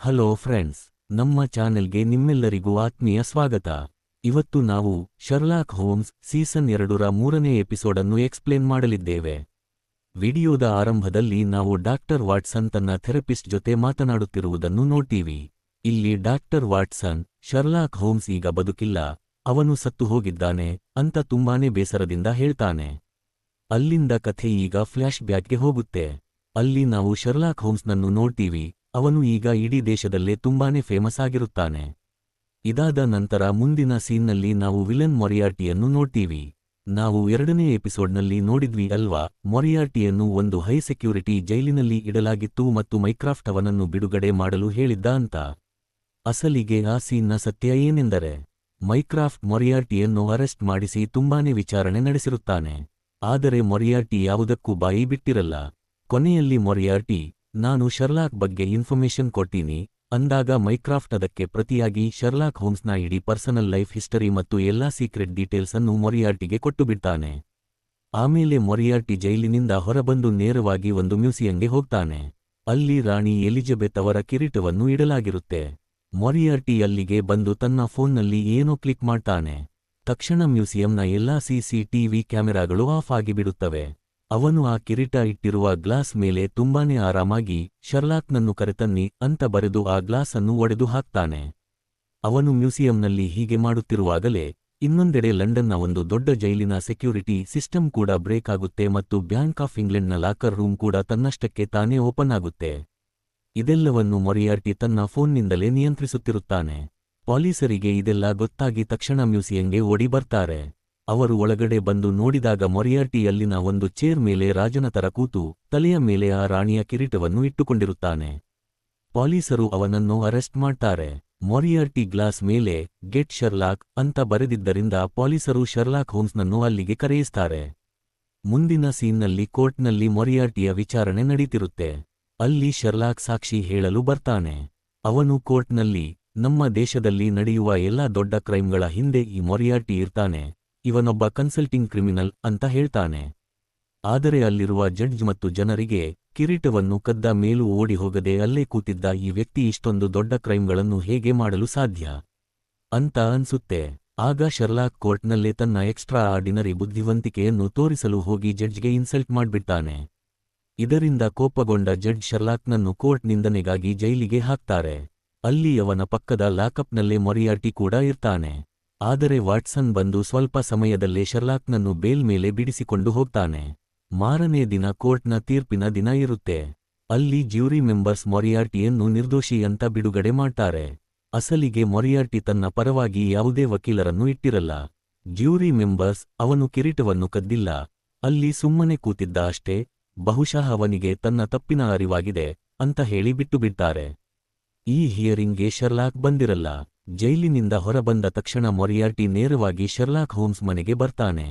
Hello friends, ನಮ್ಮ ಚಾನೆಲ್ಗೆ ನಿಮ್ಮೆಲ್ಲರಿಗೂ ಆತ್ಮೀಯ ಸ್ವಾಗತ. ಇವತ್ತು ನಾವು ಶರ್ಲಾಕ್ ಹೋಮ್ಸ್ ಸೀಸನ್ 2ರ 3ನೇ ಎಪಿಸೋಡನ್ನು ಎಕ್ಸ್ಪ್ಲೇನ್ ಮಾಡಲಿದ್ದೇವೆ. ವಿಡಿಯೋದ ಆರಂಭದಲ್ಲಿ ನಾವು ಡಾಕ್ಟರ್ ವಾಟ್ಸನ್ ತನ್ನ ಥೆರಪಿಸ್ಟ್ ಜೊತೆ ಮಾತನಾಡುತ್ತಿರುವುದನ್ನು ನೋಡ್ತೀವಿ. ಇಲ್ಲಿ ಡಾಕ್ಟರ್ ವಾಟ್ಸನ್, ಶರ್ಲಾಕ್ ಹೋಮ್ಸ್ ಈಗ ಬದುಕಿಲ್ಲ, ಅವನು ಸತ್ತು ಹೋಗಿದ್ದಾನೆ ಅಂತ ತುಂಬಾನೇ ಬೇಸರದಿಂದ ಹೇಳ್ತಾನೆ. ಅಲ್ಲಿಂದ ಕಥೆ ಈಗ ಫ್ಲ್ಯಾಶ್ ಬ್ಯಾಕ್ಗೆ ಹೋಗುತ್ತೆ. ಅಲ್ಲಿ ನಾವು ಶರ್ಲಾಕ್ ಹೋಮ್ಸ್ನನ್ನು ನೋಡ್ತೀವಿ. ಅವನು ಈಗ ಇಡೀ ದೇಶದಲ್ಲೇ ತುಂಬಾನೇ ಫೇಮಸ್ ಆಗಿರುತ್ತಾನೆ. ಇದಾದ ನಂತರ ಮುಂದಿನ ಸೀನ್ನಲ್ಲಿ ನಾವು ವಿಲನ್ ಮೊರಿಯಾರ್ಟಿಯನ್ನು ನೋಡ್ತೀವಿ. ನಾವು 2ನೇ ಎಪಿಸೋಡ್ನಲ್ಲಿ ನೋಡಿದ್ವಿ ಅಲ್ವಾ, ಮೊರಿಯಾರ್ಟಿಯನ್ನು ಒಂದು ಹೈ ಸೆಕ್ಯೂರಿಟಿ ಜೈಲಿನಲ್ಲಿ ಇಡಲಾಗಿತ್ತು ಮತ್ತು ಮೈಕ್ರಾಫ್ಟ್ ಅವನನ್ನು ಬಿಡುಗಡೆ ಮಾಡಲು ಹೇಳಿದ್ದ ಅಂತ. ಅಸಲಿಗೆ ಆ ಸೀನ್ನ ಸತ್ಯ ಏನೆಂದರೆ, ಮೈಕ್ರಾಫ್ಟ್ ಮೊರಿಯಾರ್ಟಿಯನ್ನು ಅರೆಸ್ಟ್ ಮಾಡಿಸಿ ತುಂಬಾನೇ ವಿಚಾರಣೆ ನಡೆಸಿರುತ್ತಾನೆ. ಆದರೆ ಮೊರಿಯಾರ್ಟಿ ಯಾವುದಕ್ಕೂ ಬಾಯಿ ಬಿಟ್ಟಿರಲ್ಲ. ಕೊನೆಯಲ್ಲಿ ಮೊರಿಯಾರ್ಟಿ, ನಾನು ಶರ್ಲಾಕ್ ಬಗ್ಗೆ ಇನ್ಫಾರ್ಮೇಶನ್ ಕೊಡ್ತೀನಿ ಅಂದಾಗ ಮೈಕ್ರಾಫ್ಟ್ ಅದಕ್ಕೆ ಪ್ರತಿಯಾಗಿ ಶರ್ಲಾಕ್ ಹೋಮ್ಸ್ನ ಇಡೀ ಪರ್ಸನಲ್ ಲೈಫ್ ಹಿಸ್ಟರಿ ಮತ್ತು ಎಲ್ಲಾ ಸೀಕ್ರೆಟ್ ಡೀಟೇಲ್ಸ್ ಅನ್ನು ಮೊರಿಯಾರ್ಟಿಗೆ ಕೊಟ್ಟುಬಿಡ್ತಾನೆ. ಆಮೇಲೆ ಮೊರಿಯಾರ್ಟಿ ಜೈಲಿನಿಂದ ಹೊರಬಂದು ನೇರವಾಗಿ ಒಂದು ಮ್ಯೂಸಿಯಂಗೆ ಹೋಗ್ತಾನೆ. ಅಲ್ಲಿ ರಾಣಿ ಎಲಿಜಬೆತ್ ಅವರ ಕಿರೀಟವನ್ನು ಇಡಲಾಗಿರುತ್ತೆ. ಮೊರಿಯಾರ್ಟಿ ಅಲ್ಲಿಗೆ ಬಂದು ತನ್ನ ಫೋನ್ನಲ್ಲಿ ಏನೋ ಕ್ಲಿಕ್ ಮಾಡ್ತಾನೆ. ತಕ್ಷಣ ಮ್ಯೂಸಿಯಂನ ಎಲ್ಲಾ ಸಿಸಿಟಿವಿ ಕ್ಯಾಮೆರಾಗಳು ಆಫ್ ಆಗಿಬಿಡುತ್ತವೆ. ಅವನು ಆ ಕಿರೀಟ ಇಟ್ಟಿರುವ ಗ್ಲಾಸ್ ಮೇಲೆ ತುಂಬಾನೇ ಆರಾಮಾಗಿ ಶರ್ಲಾಕ್ನನ್ನು ಕರೆತನ್ನಿ ಅಂತ ಬರೆದು ಆ ಗ್ಲಾಸ್ ಅನ್ನು ಒಡೆದು ಹಾಕ್ತಾನೆ. ಅವನು ಮ್ಯೂಸಿಯಂನಲ್ಲಿ ಹೀಗೆ ಮಾಡುತ್ತಿರುವಾಗಲೇ ಇನ್ನೊಂದೆಡೆ ಲಂಡನ್ನ ಒಂದು ದೊಡ್ಡ ಜೈಲಿನ ಸೆಕ್ಯೂರಿಟಿ ಸಿಸ್ಟಮ್ ಕೂಡ ಬ್ರೇಕ್ ಆಗುತ್ತೆ ಮತ್ತು ಬ್ಯಾಂಕ್ ಆಫ್ ಇಂಗ್ಲೆಂಡ್ನ ಲಾಕರ್ ರೂಮ್ ಕೂಡ ತನ್ನಷ್ಟಕ್ಕೆ ತಾನೇ ಓಪನ್ ಆಗುತ್ತೆ. ಇದೆಲ್ಲವನ್ನು ಮೊರಿಯಾರ್ಟಿ ತನ್ನ ಫೋನ್ನಿಂದಲೇ ನಿಯಂತ್ರಿಸುತ್ತಿರುತ್ತಾನೆ. ಪೊಲೀಸರಿಗೆ ಇದೆಲ್ಲ ಗೊತ್ತಾಗಿ ತಕ್ಷಣ ಮ್ಯೂಸಿಯಂಗೆ ಓಡಿ ಬರ್ತಾರೆ. ಅವರು ಒಳಗಡೆ ಬಂದು ನೋಡಿದಾಗ ಮೊರಿಯಾರ್ಟಿ ಅಲ್ಲಿನ ಒಂದು ಚೇರ್ ಮೇಲೆ ರಾಜನ ತರ ಕೂತು ತಲೆಯ ಮೇಲೆ ಆ ರಾಣಿಯ ಕಿರೀಟವನ್ನು ಇಟ್ಟುಕೊಂಡಿರುತ್ತಾನೆ. ಪೊಲೀಸರು ಅವನನ್ನು ಅರೆಸ್ಟ್ ಮಾಡ್ತಾರೆ. ಮೊರಿಯಾರ್ಟಿ ಗ್ಲಾಸ್ ಮೇಲೆ ಗೆಟ್ ಶರ್ಲಾಕ್ ಅಂತ ಬರೆದಿದ್ದರಿಂದ ಪೊಲೀಸರು ಶರ್ಲಾಕ್ ಹೋಮ್ಸ್ನನ್ನು ಅಲ್ಲಿಗೆ ಕರೆಯಿಸ್ತಾರೆ. ಮುಂದಿನ ಸೀನ್ನಲ್ಲಿ ಕೋರ್ಟ್ನಲ್ಲಿ ಮೊರಿಯಾರ್ಟಿಯ ವಿಚಾರಣೆ ನಡೀತಿರುತ್ತೆ. ಅಲ್ಲಿ ಶರ್ಲಾಕ್ ಸಾಕ್ಷಿ ಹೇಳಲು ಬರ್ತಾನೆ. ಅವನು ಕೋರ್ಟ್ನಲ್ಲಿ, ನಮ್ಮ ದೇಶದಲ್ಲಿ ನಡೆಯುವ ಎಲ್ಲಾ ದೊಡ್ಡ ಕ್ರೈಮ್ಗಳ ಹಿಂದೆ ಈ ಮೊರಿಯಾರ್ಟಿ ಇರ್ತಾನೆ, ಇವನೊಬ್ಬ ಕನ್ಸಲ್ಟಿಂಗ್ ಕ್ರಿಮಿನಲ್ ಅಂತ ಹೇಳ್ತಾನೆ. ಆದರೆ ಅಲ್ಲಿರುವ ಜಡ್ಜ್ ಮತ್ತು ಜನರಿಗೆ, ಕಿರೀಟವನ್ನು ಕದ್ದ ಮೇಲೂ ಓಡಿ ಹೋಗದೆ ಅಲ್ಲೇ ಕೂತಿದ್ದ ಈ ವ್ಯಕ್ತಿ ಇಷ್ಟೊಂದು ದೊಡ್ಡ ಕ್ರೈಮ್ಗಳನ್ನು ಹೇಗೆ ಮಾಡಲು ಸಾಧ್ಯ ಅಂತ ಅನ್ಸುತ್ತೆ. ಆಗ ಶರ್ಲಾಕ್ ಕೋರ್ಟ್ನಲ್ಲೇ ತನ್ನ ಎಕ್ಸ್ಟ್ರಾ ಆರ್ಡಿನರಿ ಬುದ್ಧಿವಂತಿಕೆಯನ್ನು ತೋರಿಸಲು ಹೋಗಿ ಜಡ್ಜ್ಗೆ ಇನ್ಸಲ್ಟ್ ಮಾಡ್ಬಿಡ್ತಾನೆ. ಇದರಿಂದ ಕೋಪಗೊಂಡ ಜಡ್ಜ್ ಶರ್ಲಾಕ್ನನ್ನು ಕೋರ್ಟ್ ನಿಂದನೆಗಾಗಿ ಜೈಲಿಗೆ ಹಾಕ್ತಾರೆ. ಅಲ್ಲಿ ಅವನ ಪಕ್ಕದ ಲಾಕಪ್ನಲ್ಲೇ ಮೊರಿಯಾರ್ಟಿ ಕೂಡ ಇರ್ತಾನೆ. ಆದರೆ ವಾಟ್ಸನ್ ಬಂದು ಸ್ವಲ್ಪ ಸಮಯದಲ್ಲೇ ಶರ್ಲಾಕ್ನನ್ನು ಬೇಲ್ ಮೇಲೆ ಬಿಡಿಸಿಕೊಂಡು ಹೋಗ್ತಾನೆ. ಮಾರನೇ ದಿನ ಕೋರ್ಟ್ನ ತೀರ್ಪಿನ ದಿನ ಇರುತ್ತೆ. ಅಲ್ಲಿ ಜ್ಯೂರಿ ಮೆಂಬರ್ಸ್ ಮೊರಿಯಾರ್ಟಿಯನ್ನು ನಿರ್ದೋಷಿ ಅಂತ ಬಿಡುಗಡೆ ಮಾಡ್ತಾರೆ. ಅಸಲಿಗೆ ಮೊರಿಯಾರ್ಟಿ ತನ್ನ ಪರವಾಗಿ ಯಾವುದೇ ವಕೀಲರನ್ನು ಇಟ್ಟಿರಲ್ಲ. ಜ್ಯೂರಿ ಮೆಂಬರ್ಸ್, ಅವನು ಕಿರೀಟವನ್ನು ಕದ್ದಿಲ್ಲ, ಅಲ್ಲಿ ಸುಮ್ಮನೆ ಕೂತಿದ್ದ ಅಷ್ಟೇ, ಬಹುಶಃ ಅವನಿಗೆ ತನ್ನ ತಪ್ಪಿನ ಅರಿವಾಗಿದೆ ಅಂತ ಹೇಳಿ ಬಿಟ್ಟುಬಿಡ್ತಾರೆ. ಈ ಹಿಯರಿಂಗ್ಗೆ ಶರ್ಲಾಕ್ ಬಂದಿರಲ್ಲ. ಜೈಲಿನಿಂದ ಹೊರಬಂದ ತಕ್ಷಣ ಮೊರಿಯಾರ್ಟಿ ನೇರವಾಗಿ ಶರ್ಲಾಕ್ ಹೋಮ್ಸ್ ಮನೆಗೆ ಬರ್ತಾನೆ.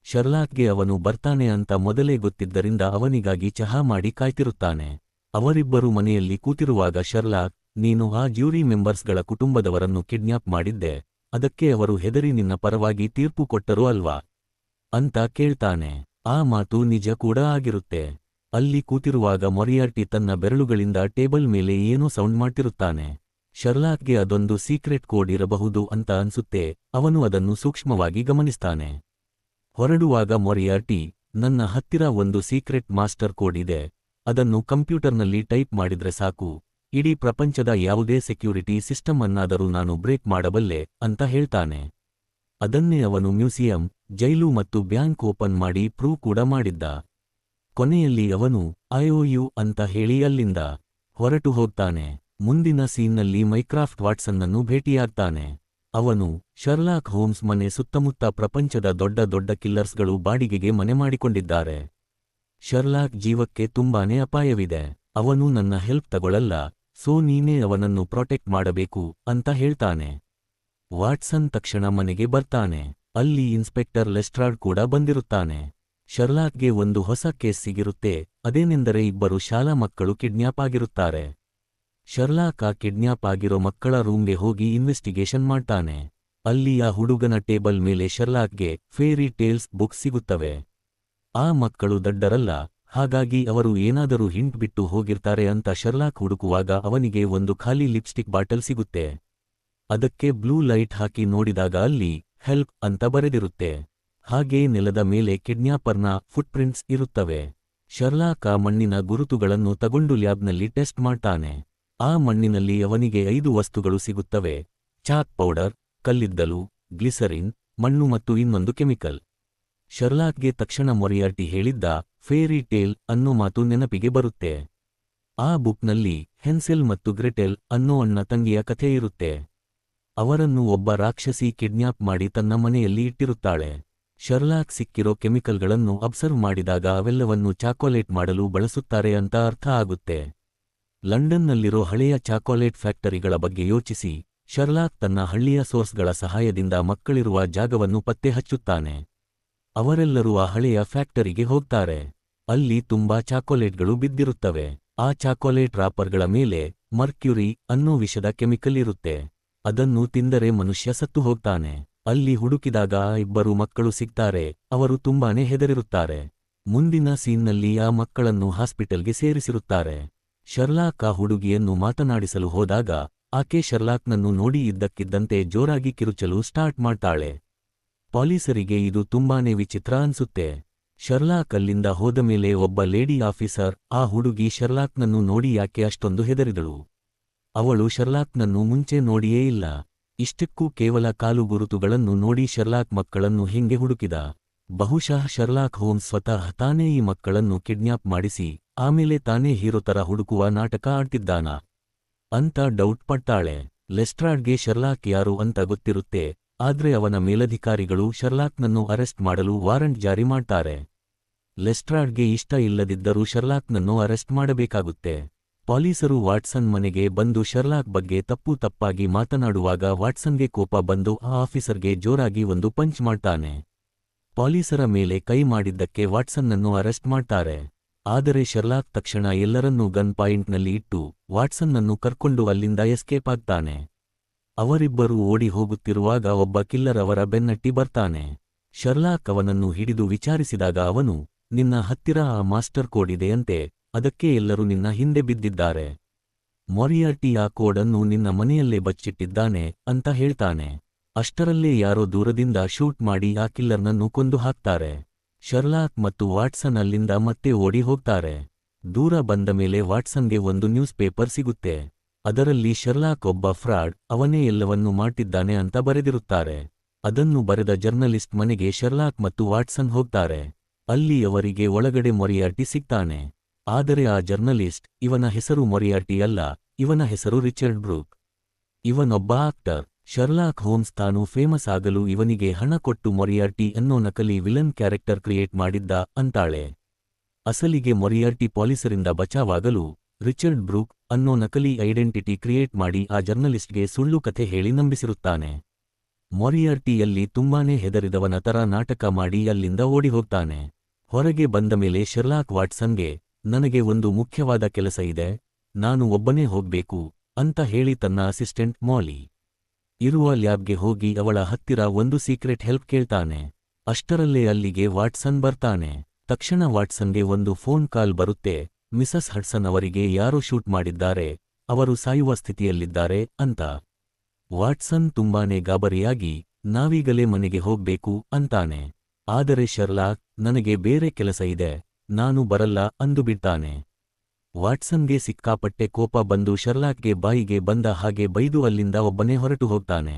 ಶರ್ಲಾಕ್ಗೆ ಅವನು ಬರ್ತಾನೆ ಅಂತ ಮೊದಲೇ ಗೊತ್ತಿದ್ದರಿಂದ ಅವನಿಗಾಗಿ ಚಹಾ ಮಾಡಿ ಕಾಯ್ತಿರುತ್ತಾನೆ. ಅವರಿಬ್ಬರು ಮನೆಯಲ್ಲಿ ಕೂತಿರುವಾಗ ಶರ್ಲಾಕ್, ನೀನು ಆ ಜ್ಯೂರಿ ಮೆಂಬರ್ಸ್ಗಳ ಕುಟುಂಬದವರನ್ನು ಕಿಡ್ನ್ಯಾಪ್ ಮಾಡಿದ್ದೆ, ಅದಕ್ಕೆ ಅವರು ಹೆದರಿ ನಿನ್ನ ಪರವಾಗಿ ತೀರ್ಪು ಕೊಟ್ಟರು ಅಲ್ವಾ ಅಂತ ಕೇಳ್ತಾನೆ. ಆ ಮಾತು ನಿಜ ಕೂಡ ಆಗಿರುತ್ತೆ. ಅಲ್ಲಿ ಕೂತಿರುವಾಗ ಮೊರಿಯಾರ್ಟಿ ತನ್ನ ಬೆರಳುಗಳಿಂದ ಟೇಬಲ್ ಮೇಲೆ ಏನೋ ಸೌಂಡ್ ಮಾಡ್ತಿರುತ್ತಾನೆ. ಶರ್ಲಾಕ್ಗೆ ಅದೊಂದು ಸೀಕ್ರೆಟ್ ಕೋಡ್ ಇರಬಹುದು ಅಂತ ಅನ್ಸುತ್ತೆ. ಅವನು ಅದನ್ನು ಸೂಕ್ಷ್ಮವಾಗಿ ಗಮನಿಸ್ತಾನೆ. ಹೊರಡುವಾಗ ಮೊರಿಯಾರ್ಟಿ, ನನ್ನ ಹತ್ತಿರ ಒಂದು ಸೀಕ್ರೆಟ್ ಮಾಸ್ಟರ್ ಕೋಡ್ ಇದೆ, ಅದನ್ನು ಕಂಪ್ಯೂಟರ್ನಲ್ಲಿ ಟೈಪ್ ಮಾಡಿದ್ರೆ ಸಾಕು, ಇಡೀ ಪ್ರಪಂಚದ ಯಾವುದೇ ಸೆಕ್ಯೂರಿಟಿ ಸಿಸ್ಟಮ್ ಅನ್ನಾದರೂ ನಾನು ಬ್ರೇಕ್ ಮಾಡಬಲ್ಲೆ ಅಂತ ಹೇಳ್ತಾನೆ. ಅದನ್ನೇ ಅವನು ಮ್ಯೂಸಿಯಂ, ಜೈಲು ಮತ್ತು ಬ್ಯಾಂಕ್ ಓಪನ್ ಮಾಡಿ ಪ್ರೂವ್ ಕೂಡ ಮಾಡಿದ್ದ. ಕೊನೆಯಲ್ಲಿ ಅವನು ಐಒಯು ಅಂತ ಹೇಳಿ ಅಲ್ಲಿಂದ ಹೊರಟು ಹೋಗ್ತಾನೆ. ಮುಂದಿನ ಸೀನ್ನಲ್ಲಿ ಮೈಕ್ರಾಫ್ಟ್ ವಾಟ್ಸನ್ನನ್ನು ಭೇಟಿಯಾಗ್ತಾನೆ. ಅವನು, ಶರ್ಲಾಕ್ ಹೋಮ್ಸ್ ಮನೆ ಸುತ್ತಮುತ್ತ ಪ್ರಪಂಚದ ದೊಡ್ಡ ದೊಡ್ಡ ಕಿಲ್ಲರ್ಸ್ಗಳು ಬಾಡಿಗೆಗೆ ಮನೆ ಮಾಡಿಕೊಂಡಿದ್ದಾರೆ. ಶರ್ಲಾಕ್ ಜೀವಕ್ಕೆ ತುಂಬಾನೇ ಅಪಾಯವಿದೆ. ಅವನು ನನ್ನ ಹೆಲ್ಪ್ ತಗೊಳ್ಳಲ್ಲ, ಸೋ ನೀನೇ ಅವನನ್ನು ಪ್ರೊಟೆಕ್ಟ್ ಮಾಡಬೇಕು ಅಂತ ಹೇಳ್ತಾನೆ. ವಾಟ್ಸನ್ ತಕ್ಷಣ ಮನೆಗೆ ಬರ್ತಾನೆ. ಅಲ್ಲಿ ಇನ್ಸ್ಪೆಕ್ಟರ್ ಲೆಸ್ಟ್ರಾಡ್ ಕೂಡ ಬಂದಿರುತ್ತಾನೆ. ಶರ್ಲಾಕ್ಗೆ ಒಂದು ಹೊಸ ಕೇಸ್ ಸಿಗಿರುತ್ತೆ. ಅದೇನೆಂದರೆ ಇಬ್ಬರು ಶಾಲಾ ಮಕ್ಕಳು ಕಿಡ್ನ್ಯಾಪ್ ಆಗಿರುತ್ತಾರೆ. ಶರ್ಲಾಕ್ ಆ ಕಿಡ್ನ್ಯಾಪ್ ಆಗಿರೋ ಮಕ್ಕಳ ರೂಮ್ಗೆ ಹೋಗಿ ಇನ್ವೆಸ್ಟಿಗೇಷನ್ ಮಾಡ್ತಾನೆ. ಅಲ್ಲಿ ಆ ಹುಡುಗನ ಟೇಬಲ್ ಮೇಲೆ ಶರ್ಲಾಕ್ಗೆ ಫೇರಿ ಟೇಲ್ಸ್ ಬುಕ್ ಸಿಗುತ್ತವೆ. ಆ ಮಕ್ಕಳು ದಡ್ಡರಲ್ಲ, ಹಾಗಾಗಿ ಅವರು ಏನಾದರೂ ಹಿಂಟ್ ಬಿಟ್ಟು ಹೋಗಿರ್ತಾರೆ ಅಂತ ಶರ್ಲಾಕ್ ಹುಡುಕುವಾಗ ಅವನಿಗೆ ಒಂದು ಖಾಲಿ ಲಿಪ್ಸ್ಟಿಕ್ ಬಾಟಲ್ ಸಿಗುತ್ತೆ. ಅದಕ್ಕೆ ಬ್ಲೂ ಲೈಟ್ ಹಾಕಿ ನೋಡಿದಾಗ ಅಲ್ಲಿ ಹೆಲ್ಪ್ ಅಂತ ಬರೆದಿರುತ್ತೆ. ಹಾಗೇ ನೆಲದ ಮೇಲೆ ಕಿಡ್ನ್ಯಾಪರ್ನ ಫುಟ್ಪ್ರಿಂಟ್ಸ್ ಇರುತ್ತವೆ. ಶರ್ಲಾಕ್ ಆ ಮಣ್ಣಿನ ಗುರುತುಗಳನ್ನು ತಗೊಂಡು ಲ್ಯಾಬ್ನಲ್ಲಿ ಟೆಸ್ಟ್ ಮಾಡ್ತಾನೆ. ಆ ಮಣ್ಣಿನಲ್ಲಿ ಅವನಿಗೆ 5 ವಸ್ತುಗಳು ಸಿಗುತ್ತವೆ: ಚಾಕ್ ಪೌಡರ್, ಕಲ್ಲಿದ್ದಲು, ಗ್ಲಿಸರಿನ್, ಮಣ್ಣು ಮತ್ತು ಇನ್ನೊಂದು ಕೆಮಿಕಲ್. ಶರ್ಲಾಕ್ಗೆ ತಕ್ಷಣ ಮೊರಿಯಾರ್ಟಿ ಹೇಳಿದ್ದ ಫೇರಿ ಟೇಲ್ ಅನ್ನೋ ಮಾತು ನೆನಪಿಗೆ ಬರುತ್ತೆ. ಆ ಬುಕ್ನಲ್ಲಿ ಹೆನ್ಸೆಲ್ ಮತ್ತು ಗ್ರೆಟೆಲ್ ಅನ್ನೋ ಅಣ್ಣ ತಂಗಿಯ ಕಥೆ ಇರುತ್ತೆ. ಅವರನ್ನು ಒಬ್ಬ ರಾಕ್ಷಸಿ ಕಿಡ್ನ್ಯಾಪ್ ಮಾಡಿ ತನ್ನ ಮನೆಯಲ್ಲಿ ಇಟ್ಟಿರುತ್ತಾಳೆ. ಶರ್ಲಾಕ್ ಸಿಕ್ಕಿರೋ ಕೆಮಿಕಲ್ಗಳನ್ನು ಅಬ್ಸರ್ವ್ ಮಾಡಿದಾಗ ಅವೆಲ್ಲವನ್ನು ಚಾಕೊಲೇಟ್ ಮಾಡಲು ಬಳಸುತ್ತಾರೆ ಅಂತ ಅರ್ಥ ಆಗುತ್ತೆ. ಲಂಡನ್ನಲ್ಲಿರೋ ಹಳೆಯ ಚಾಕೊಲೇಟ್ ಫ್ಯಾಕ್ಟರಿಗಳ ಬಗ್ಗೆ ಯೋಚಿಸಿ ಶರ್ಲಾಕ್ ತನ್ನ ಹಳ್ಳಿಯ ಸೋರ್ಸ್ಗಳ ಸಹಾಯದಿಂದ ಮಕ್ಕಳಿರುವ ಜಾಗವನ್ನು ಪತ್ತೆ ಹಚ್ಚುತ್ತಾನೆ. ಅವರೆಲ್ಲರೂ ಆ ಹಳೆಯ ಫ್ಯಾಕ್ಟರಿಗೆ ಹೋಗ್ತಾರೆ. ಅಲ್ಲಿ ತುಂಬಾ ಚಾಕೊಲೇಟ್ಗಳು ಬಿದ್ದಿರುತ್ತವೆ. ಆ ಚಾಕೊಲೇಟ್ ರಾಪರ್ಗಳ ಮೇಲೆ ಮರ್ಕ್ಯುರಿ ಅನ್ನೋ ವಿಷದ ಕೆಮಿಕಲ್ ಇರುತ್ತೆ. ಅದನ್ನು ತಿಂದರೆ ಮನುಷ್ಯ ಸತ್ತು ಹೋಗ್ತಾನೆ. ಅಲ್ಲಿ ಹುಡುಕಿದಾಗ 2 ಮಕ್ಕಳು ಸಿಗ್ತಾರೆ. ಅವರು ತುಂಬಾನೇ ಹೆದರಿರುತ್ತಾರೆ. ಮುಂದಿನ ಸೀನ್ನಲ್ಲಿ ಆ ಮಕ್ಕಳನ್ನು ಹಾಸ್ಪಿಟಲ್ಗೆ ಸೇರಿಸಿರುತ್ತಾರೆ. ಶರ್ಲಾಕ್ ಆ ಹುಡುಗಿಯನ್ನು ಮಾತನಾಡಿಸಲು ಹೋದಾಗ ಆಕೆ ಶರ್ಲಾಕ್ನನ್ನು ನೋಡಿ ಇದ್ದಕ್ಕಿದ್ದಂತೆ ಜೋರಾಗಿ ಕಿರುಚಲು ಸ್ಟಾರ್ಟ್ ಮಾಡ್ತಾಳೆ. ಪೊಲೀಸರಿಗೆ ಇದು ತುಂಬಾನೇ ವಿಚಿತ್ರ ಅನ್ಸುತ್ತೆ. ಶರ್ಲಾಕ್ ಅಲ್ಲಿಂದ ಹೋದಮೇಲೆ ಒಬ್ಬ ಲೇಡಿ ಆಫೀಸರ್ ಆ ಹುಡುಗಿ ಶರ್ಲಾಕ್ನನ್ನು ನೋಡಿ ಯಾಕೆ ಅಷ್ಟೊಂದು ಹೆದರಿದಳು, ಅವಳು ಶರ್ಲಾಕ್ನನ್ನು ಮುಂಚೆ ನೋಡಿಯೇ ಇಲ್ಲ, ಇಷ್ಟಕ್ಕೂ ಕೇವಲ ಕಾಲು ಗುರುತುಗಳನ್ನು ನೋಡಿ ಶರ್ಲಾಕ್ ಮಕ್ಕಳನ್ನು ಹೆಂಗೆ ಹುಡುಕಿದ, ಬಹುಶಃ ಶರ್ಲಾಕ್ ಹೋಮ್ಸ್ ಸ್ವತಃ ತಾನೇ ಈ ಮಕ್ಕಳನ್ನು ಕಿಡ್ನ್ಯಾಪ್ ಮಾಡಿಸಿ ಆಮೇಲೆ ತಾನೇ ಹೀರೋ ತರ ಹುಡುಕುವ ನಾಟಕ ಆಡ್ತಿದ್ದಾನ ಅಂತ ಡೌಟ್ ಪಡ್ತಾಳೆ. ಲೆಸ್ಟ್ರಾಡ್ಗೆ ಶರ್ಲಾಕ್ ಯಾರು ಅಂತ ಗೊತ್ತಿರುತ್ತೆ. ಆದ್ರೆ ಅವನ ಮೇಲಧಿಕಾರಿಗಳು ಶರ್ಲಾಕ್ನನ್ನು ಅರೆಸ್ಟ್ ಮಾಡಲು ವಾರಂಟ್ ಜಾರಿ ಮಾಡ್ತಾರೆ. ಲೆಸ್ಟ್ರಾಡ್ಗೆ ಇಷ್ಟ ಇಲ್ಲದಿದ್ದರೂ ಶರ್ಲಾಕ್ನನ್ನು ಅರೆಸ್ಟ್ ಮಾಡಬೇಕಾಗುತ್ತೆ. ಪೊಲೀಸರು ವಾಟ್ಸನ್ ಮನೆಗೆ ಬಂದು ಶರ್ಲಾಕ್ ಬಗ್ಗೆ ತಪ್ಪಾಗಿ ಮಾತನಾಡುವಾಗ ವಾಟ್ಸನ್ಗೆ ಕೋಪ ಬಂದು ಆ ಆಫೀಸರ್ಗೆ ಜೋರಾಗಿ ಒಂದು ಪಂಚ್ ಮಾಡ್ತಾನೆ. ಪೊಲೀಸರ ಮೇಲೆ ಕೈ ಮಾಡಿದ್ದಕ್ಕೆ ವಾಟ್ಸನ್ನನ್ನು ಅರೆಸ್ಟ್ ಮಾಡ್ತಾರೆ. ಆದರೆ ಶರ್ಲಾಕ್ ತಕ್ಷಣ ಎಲ್ಲರನ್ನೂ ಗನ್ ಪಾಯಿಂಟ್ನಲ್ಲಿ ಇಟ್ಟು ವಾಟ್ಸನ್ನನ್ನು ಕರ್ಕೊಂಡು ಅಲ್ಲಿಂದ ಎಸ್ಕೇಪ್ ಆಗ್ತಾನೆ. ಅವರಿಬ್ಬರೂ ಓಡಿ ಹೋಗುತ್ತಿರುವಾಗ ಒಬ್ಬ ಕಿಲ್ಲರ್ ಅವರ ಬೆನ್ನಟ್ಟಿ ಬರ್ತಾನೆ. ಶರ್ಲಾಕ್ ಅವನನ್ನು ಹಿಡಿದು ವಿಚಾರಿಸಿದಾಗ ಅವನು, ನಿನ್ನ ಹತ್ತಿರ ಆ ಮಾಸ್ಟರ್ ಕೋಡ್ ಇದೆಯಂತೆ, ಅದಕ್ಕೆ ಎಲ್ಲರೂ ನಿನ್ನ ಹಿಂದೆ ಬಿದ್ದಿದ್ದಾರೆ. ಮೊರಿಯಾರ್ಟಿ ಆ ಕೋಡನ್ನು ನಿನ್ನ ಮನೆಯಲ್ಲೇ ಬಚ್ಚಿಟ್ಟಿದ್ದಾನೆ ಅಂತ ಹೇಳ್ತಾನೆ. ಅಷ್ಟರಲ್ಲೇ ಯಾರೋ ದೂರದಿಂದ ಶೂಟ್ ಮಾಡಿ ಆ ಕಿಲ್ಲರ್ನನ್ನು ಕೊಂದು ಹಾಕ್ತಾರೆ. ಶರ್ಲಾಕ್ ಮತ್ತು ವಾಟ್ಸನ್ ಅಲ್ಲಿಂದ ಮತ್ತೆ ಓಡಿ ಹೋಗ್ತಾರೆ. ದೂರ ಬಂದ ಮೇಲೆ ವಾಟ್ಸನ್ಗೆ ಒಂದು ನ್ಯೂಸ್ ಪೇಪರ್ ಸಿಗುತ್ತೆ. ಅದರಲ್ಲಿ ಶರ್ಲಾಕ್ ಒಬ್ಬ ಫ್ರಾಡ್, ಅವನೇ ಎಲ್ಲವನ್ನೂ ಮಾಡ್ತಿದ್ದಾನೆ ಅಂತ ಬರೆದಿರುತ್ತಾರೆ. ಅದನ್ನು ಬರೆದ ಜರ್ನಲಿಸ್ಟ್ ಮನೆಗೆ ಶರ್ಲಾಕ್ ಮತ್ತು ವಾಟ್ಸನ್ ಹೋಗ್ತಾರೆ. ಅಲ್ಲಿ ಅವರಿಗೆ ಒಳಗಡೆ ಮೊರಿಯಾರ್ಟಿ ಸಿಗ್ತಾನೆ. ಆದರೆ ಆ ಜರ್ನಲಿಸ್ಟ್, ಇವನ ಹೆಸರು ಮೊರಿಯಾರ್ಟಿ ಅಲ್ಲ, ಇವನ ಹೆಸರು ರಿಚರ್ಡ್ ಬ್ರೂಕ್, ಇವನೊಬ್ಬ ಆಕ್ಟರ್. ಶರ್ಲಾಕ್ ಹೋಮ್ಸ್ ತಾನು ಫೇಮಸ್ ಆಗಲು ಇವನಿಗೆ ಹಣ ಕೊಟ್ಟು ಮೊರಿಯಾರ್ಟಿ ಅನ್ನೋ ನಕಲಿ ವಿಲನ್ ಕ್ಯಾರೆಕ್ಟರ್ ಕ್ರಿಯೇಟ್ ಮಾಡಿದ್ದ ಅಂತಾಳೆ. ಅಸಲಿಗೆ ಮೊರಿಯಾರ್ಟಿ ಪೊಲೀಸರಿಂದ ಬಚಾವಾಗಲು ರಿಚರ್ಡ್ ಬ್ರೂಕ್ ಅನ್ನೋ ನಕಲಿ ಐಡೆಂಟಿಟಿ ಕ್ರಿಯೇಟ್ ಮಾಡಿ ಆ ಜರ್ನಲಿಸ್ಟ್ಗೆ ಸುಳ್ಳು ಕಥೆ ಹೇಳಿ ನಂಬಿಸಿರುತ್ತಾನೆ. ಮೊರಿಯಾರ್ಟಿಯಲ್ಲಿ ತುಂಬಾನೇ ಹೆದರಿದವನ ತರ ನಾಟಕ ಮಾಡಿ ಅಲ್ಲಿಂದ ಓಡಿಹೋಗ್ತಾನೆ. ಹೊರಗೆ ಬಂದ ಮೇಲೆ ಶರ್ಲಾಕ್ ವಾಟ್ಸನ್ಗೆ, ನನಗೆ ಒಂದು ಮುಖ್ಯವಾದ ಕೆಲಸ ಇದೆ, ನಾನು ಒಬ್ಬನೇ ಹೋಗ್ಬೇಕು ಅಂತ ಹೇಳಿ ತನ್ನ ಅಸಿಸ್ಟೆಂಟ್ ಮಾಲಿ ಇರುವ ಲ್ಯಾಬ್ಗೆ ಹೋಗಿ ಅವಳ ಹತ್ತಿರ ಒಂದು ಸೀಕ್ರೆಟ್ ಹೆಲ್ಪ್ ಕೇಳ್ತಾನೆ. ಅಷ್ಟರಲ್ಲೇ ಅಲ್ಲಿಗೆ ವಾಟ್ಸನ್ ಬರ್ತಾನೆ. ತಕ್ಷಣ ವಾಟ್ಸನ್ಗೆ ಒಂದು ಫೋನ್ ಕಾಲ್ ಬರುತ್ತೆ, ಮಿಸಸ್ ಹಡ್ಸನ್ ಅವರಿಗೆ ಯಾರೋ ಶೂಟ್ ಮಾಡಿದ್ದಾರೆ, ಅವರು ಸಾಯುವ ಸ್ಥಿತಿಯಲ್ಲಿದ್ದಾರೆ ಅಂತ. ವಾಟ್ಸನ್ ತುಂಬಾನೇ ಗಾಬರಿಯಾಗಿ, ನಾವೀಗಲೇ ಮನೆಗೆ ಹೋಗ್ಬೇಕು ಅಂತಾನೆ. ಆದರೆ ಶರ್ಲಾಕ್, ನನಗೆ ಬೇರೆ ಕೆಲಸ ಇದೆ, ನಾನು ಬರಲ್ಲ ಅಂದುಬಿಡ್ತಾನೆ. ವಾಟ್ಸನ್ಗೆ ಸಿಕ್ಕಾಪಟ್ಟೆ ಕೋಪ ಬಂದು ಶರ್ಲಾಕ್ಗೆ ಬಾಯಿಗೆ ಬಂದ ಹಾಗೆ ಬೈದು ಅಲ್ಲಿಂದ ಒಬ್ಬನೇ ಹೊರಟು ಹೋಗ್ತಾನೆ.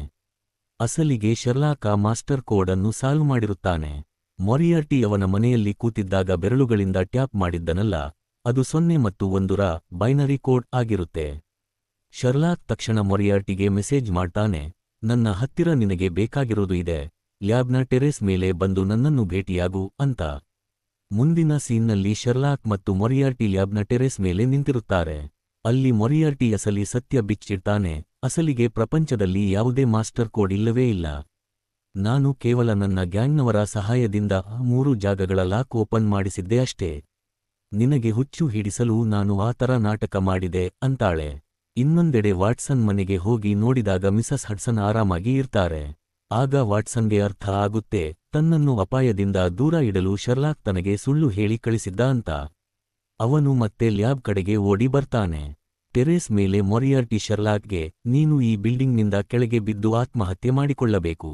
ಅಸಲಿಗೆ ಶರ್ಲಾಕ್ ಆ ಮಾಸ್ಟರ್ ಕೋಡ್ ಅನ್ನು ಸಾಲ್ವ್ ಮಾಡಿರುತ್ತಾನೆ. ಮೊರಿಯಾರ್ಟಿ ಅವನ ಮನೆಯಲ್ಲಿ ಕೂತಿದ್ದಾಗ ಬೆರಳುಗಳಿಂದ ಟ್ಯಾಪ್ ಮಾಡಿದ್ದನಲ್ಲ, ಅದು 0 ಮತ್ತು 1ರ ಬೈನರಿ ಕೋಡ್ ಆಗಿರುತ್ತೆ. ಶರ್ಲಾಕ್ ತಕ್ಷಣ ಮೊರಿಯಾರ್ಟಿಗೆ ಮೆಸೇಜ್ ಮಾಡ್ತಾನೆ, ನನ್ನ ಹತ್ತಿರ ನಿನಗೆ ಬೇಕಾಗಿರೋದು ಇದೆ, ಲ್ಯಾಬ್ನ ಟೆರೇಸ್ ಮೇಲೆ ಬಂದು ನನ್ನನ್ನು ಭೇಟಿಯಾಗು ಅಂತ. ಮುಂದಿನ ಸೀನ್ನಲ್ಲಿ ಶರ್ಲಾಕ್ ಮತ್ತು ಮೊರಿಯಾರ್ಟಿ ಲ್ಯಾಬ್ನ ಟೆರೇಸ್ ಮೇಲೆ ನಿಂತಿರುತ್ತಾರೆ. ಅಲ್ಲಿ ಮೊರಿಯಾರ್ಟಿ ಅಸಲಿ ಸತ್ಯ ಬಿಚ್ಚಿಡ್ತಾನೆ, ಅಸಲಿಗೆ ಪ್ರಪಂಚದಲ್ಲಿ ಯಾವುದೇ ಮಾಸ್ಟರ್ ಕೋಡ್ ಇಲ್ಲವೇ ಇಲ್ಲ. ನಾನು ಕೇವಲ ನನ್ನ ಗ್ಯಾಂಗ್ನವರ ಸಹಾಯದಿಂದ 3 ಜಾಗಗಳ ಲಾಕ್ ಓಪನ್ ಮಾಡಿಸಿದ್ದೆ ಅಷ್ಟೇ. ನಿನಗೆ ಹುಚ್ಚು ಹಿಡಿಸಲು ನಾನು ಆ ಥರ ನಾಟಕ ಮಾಡಿದೆ ಅಂತಾಳೆ. ಇನ್ನೊಂದೆಡೆ ವಾಟ್ಸನ್ ಮನೆಗೆ ಹೋಗಿ ನೋಡಿದಾಗ ಮಿಸಸ್ ಹಡ್ಸನ್ ಆರಾಮಾಗಿ ಇರ್ತಾರೆ. ಆಗ ವಾಟ್ಸನ್ಗೆ ಅರ್ಥ ಆಗುತ್ತೆ, ತನ್ನನ್ನು ಅಪಾಯದಿಂದ ದೂರ ಇಡಲು ಶರ್ಲಾಕ್ ತನಗೆ ಸುಳ್ಳು ಹೇಳಿ ಕಳಿಸಿದ್ದ ಅಂತ. ಅವನು ಮತ್ತೆ ಲ್ಯಾಬ್ ಕಡೆಗೆ ಓಡಿ ಬರ್ತಾನೆ. ಟೆರೇಸ್ ಮೇಲೆ ಮೊರಿಯಾರ್ಟಿ ಶರ್ಲಾಕ್ಗೆ, ನೀನು ಈ ಬಿಲ್ಡಿಂಗ್ನಿಂದ ಕೆಳಗೆ ಬಿದ್ದು ಆತ್ಮಹತ್ಯೆ ಮಾಡಿಕೊಳ್ಳಬೇಕು.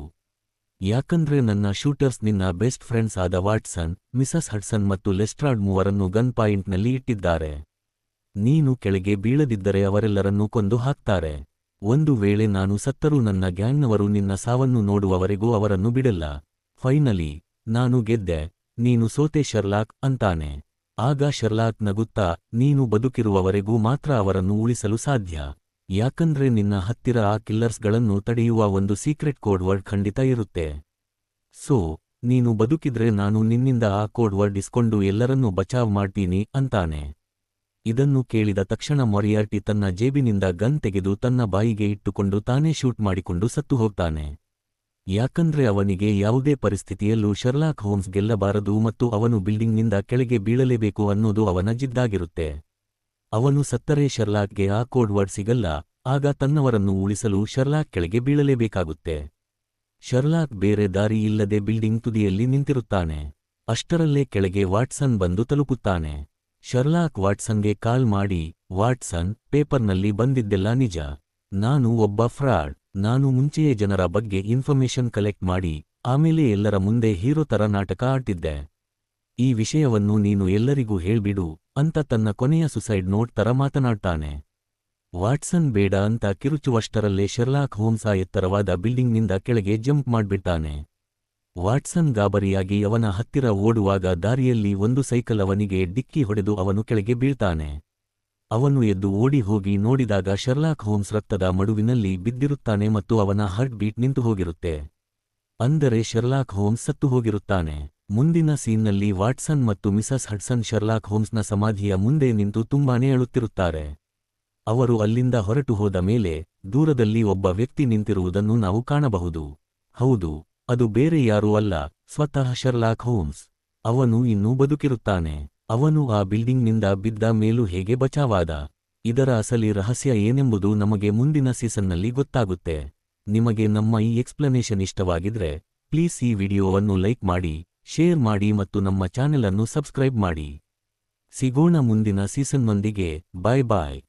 ಯಾಕಂದ್ರೆ ನನ್ನ ಶೂಟರ್ಸ್ ನಿನ್ನ ಬೆಸ್ಟ್ ಫ್ರೆಂಡ್ಸ್ ಆದ ವಾಟ್ಸನ್, ಮಿಸಸ್ ಹಡ್ಸನ್ ಮತ್ತು ಲೆಸ್ಟ್ರಾಡ್ ಮೂವರನ್ನು ಗನ್ ಪಾಯಿಂಟ್ನಲ್ಲಿ ಇಟ್ಟಿದ್ದಾರೆ. ನೀನು ಕೆಳಗೆ ಬೀಳದಿದ್ದರೆ ಅವರೆಲ್ಲರನ್ನೂ ಕೊಂದು ಹಾಕ್ತಾರೆ. ಒಂದು ವೇಳೆ ನಾನು ಸತ್ತರೂ ನನ್ನ ಗ್ಯಾಂಗ್ನವರು ನಿನ್ನ ಸಾವನ್ನು ನೋಡುವವರೆಗೂ ಅವರನ್ನು ಬಿಡಲ್ಲ. ಫೈನಲಿ ನಾನು ಗೆದ್ದೆ, ನೀನು ಸೋತೆ ಶರ್ಲಾಕ್ ಅಂತಾನೆ. ಆಗ ಶರ್ಲಾಕ್ ನಗುತ್ತಾ, ನೀನು ಬದುಕಿರುವವರೆಗೂ ಮಾತ್ರ ಅವರನ್ನು ಉಳಿಸಲು ಸಾಧ್ಯ. ಯಾಕಂದ್ರೆ ನಿನ್ನ ಹತ್ತಿರ ಆ ಕಿಲ್ಲರ್ಸ್ಗಳನ್ನು ತಡೆಯುವ ಒಂದು ಸೀಕ್ರೆಟ್ ಕೋಡ್ ವರ್ಡ್ ಖಂಡಿತ ಇರುತ್ತೆ. ಸೋ ನೀನು ಬದುಕಿದ್ರೆ ನಾನು ನಿನ್ನಿಂದ ಆ ಕೋಡ್ ವರ್ಡ್ ಇಸ್ಕೊಂಡು ಎಲ್ಲರನ್ನೂ ಬಚಾವ್ ಮಾಡ್ತೀನಿ ಅಂತಾನೆ. ಇದನ್ನು ಕೇಳಿದ ತಕ್ಷಣ ಮೊರಿಯಾರ್ಟಿ ತನ್ನ ಜೇಬಿನಿಂದ ಗನ್ ತೆಗೆದು ತನ್ನ ಬಾಯಿಗೆ ಇಟ್ಟುಕೊಂಡು ತಾನೇ ಶೂಟ್ ಮಾಡಿಕೊಂಡು ಸತ್ತು ಹೋಗ್ತಾನೆ. ಯಾಕಂದ್ರೆ ಅವನಿಗೆ ಯಾವುದೇ ಪರಿಸ್ಥಿತಿಯಲ್ಲೂ ಶರ್ಲಾಕ್ ಹೋಮ್ಸ್ ಗೆಲ್ಲಬಾರದು ಮತ್ತು ಅವನು ಬಿಲ್ಡಿಂಗ್ನಿಂದ ಕೆಳಗೆ ಬೀಳಲೇಬೇಕು ಅನ್ನೋದು ಅವನ ಜಿದ್ದಾಗಿರುತ್ತೆ. ಅವನು ಸತ್ತರೆ ಶರ್ಲಾಕ್ಗೆ ಆ ಕೋಡ್ ವರ್ಡ್ ಸಿಗಲ್ಲ, ಆಗ ತನ್ನವರನ್ನು ಉಳಿಸಲು ಶರ್ಲಾಕ್ ಕೆಳಗೆ ಬೀಳಲೇಬೇಕಾಗುತ್ತೆ. ಶರ್ಲಾಕ್ ಬೇರೆ ದಾರಿ ಇಲ್ಲದೆ ಬಿಲ್ಡಿಂಗ್ ತುದಿಯಲ್ಲಿ ನಿಂತಿರುತ್ತಾನೆ. ಅಷ್ಟರಲ್ಲೇ ಕೆಳಗೆ ವಾಟ್ಸನ್ ಬಂದು ತಲುಪುತ್ತಾನೆ. ಶರ್ಲಾಕ್ ವಾಟ್ಸನ್ಗೆ ಕಾಲ್ ಮಾಡಿ, ವಾಟ್ಸನ್, ಪೇಪರ್ನಲ್ಲಿ ಬಂದಿದ್ದೆಲ್ಲ ನಿಜ. ನಾನು ಒಬ್ಬ ಫ್ರಾಡ್. ನಾನು ಮುಂಚೆಯೇ ಜನರ ಬಗ್ಗೆ ಇನ್ಫಾರ್ಮೇಶನ್ ಕಲೆಕ್ಟ್ ಮಾಡಿ ಆಮೇಲೆ ಎಲ್ಲರ ಮುಂದೆ ಹೀರೋ ತರ ನಾಟಕ ಆಡ್ತಿದ್ದೆ. ಈ ವಿಷಯವನ್ನು ನೀನು ಎಲ್ಲರಿಗೂ ಹೇಳ್ಬಿಡು ಅಂತ ತನ್ನ ಕೊನೆಯ ಸುಸೈಡ್ ನೋಟ್ ತರ ಮಾತನಾಡ್ತಾನೆ. ವಾಟ್ಸನ್ ಬೇಡ ಅಂತ ಕಿರುಚುವಷ್ಟರಲ್ಲೇ ಶರ್ಲಾಕ್ ಹೋಮ್ಸ್ ಆ ಎತ್ತರವಾದ ಬಿಲ್ಡಿಂಗ್ನಿಂದ ಕೆಳಗೆ ಜಂಪ್ ಮಾಡ್ಬಿಡ್ತಾನೆ. ವಾಟ್ಸನ್ ಗಾಬರಿಯಾಗಿ ಅವನ ಹತ್ತಿರ ಓಡುವಾಗ ದಾರಿಯಲ್ಲಿ ಒಂದು ಸೈಕಲ್ ಅವನಿಗೆ ಡಿಕ್ಕಿ ಹೊಡೆದು ಅವನು ಕೆಳಗೆ ಬೀಳ್ತಾನೆ. ಅವನು ಎದ್ದು ಓಡಿ ಹೋಗಿ ನೋಡಿದಾಗ ಶರ್ಲಾಕ್ ಹೋಮ್ಸ್ ರಕ್ತದ ಮಡುವಿನಲ್ಲಿ ಬಿದ್ದಿರುತ್ತಾನೆ ಮತ್ತು ಅವನ ಹಾರ್ಟ್ ಬೀಟ್ ನಿಂತು ಹೋಗಿರುತ್ತೆ. ಅಂದರೆ ಶರ್ಲಾಕ್ ಹೋಮ್ಸ್ ಸತ್ತು ಹೋಗಿರುತ್ತಾನೆ. ಮುಂದಿನ ಸೀನ್ನಲ್ಲಿ ವಾಟ್ಸನ್ ಮತ್ತು ಮಿಸಸ್ ಹಡ್ಸನ್ ಶರ್ಲಾಕ್ ಹೋಮ್ಸ್ನ ಸಮಾಧಿಯ ಮುಂದೆ ನಿಂತು ತುಂಬಾನೇ ಅಳುತ್ತಿರುತ್ತಾರೆ. ಅವರು ಅಲ್ಲಿಂದ ಹೊರಟು ಹೋದ ಮೇಲೆ ದೂರದಲ್ಲಿ ಒಬ್ಬ ವ್ಯಕ್ತಿ ನಿಂತಿರುವುದನ್ನು ನಾವು ಕಾಣಬಹುದು. ಹೌದು, ಅದು ಬೇರೆ ಯಾರೂ ಅಲ್ಲ, ಸ್ವತಃ ಶರ್ಲಾಕ್ ಹೋಮ್ಸ್. ಅವನು ಇನ್ನೂ ಬದುಕಿರುತ್ತಾನೆ. ಅವನು ಆ ಬಿಲ್ಡಿಂಗ್ನಿಂದ ಬಿದ್ದ ಮೇಲೂ ಹೇಗೆ ಬಚಾವಾದ? ಇದರ ಅಸಲಿ ರಹಸ್ಯ ಏನೆಂಬುದು ನಮಗೆ ಮುಂದಿನ ಸೀಸನ್ನಲ್ಲಿ ಗೊತ್ತಾಗುತ್ತೆ. ನಿಮಗೆ ನಮ್ಮ ಈ ಎಕ್ಸ್ಪ್ಲನೇಷನ್ ಇಷ್ಟವಾಗಿದ್ರೆ ಪ್ಲೀಸ್ ಈ ವಿಡಿಯೋವನ್ನು ಲೈಕ್ ಮಾಡಿ, ಶೇರ್ ಮಾಡಿ ಮತ್ತು ನಮ್ಮ ಚಾನೆಲ್ ಅನ್ನು ಸಬ್ಸ್ಕ್ರೈಬ್ ಮಾಡಿ. ಸಿಗೋಣ ಮುಂದಿನ ಸೀಸನ್ನೊಂದಿಗೆ. ಬಾಯ್ ಬಾಯ್.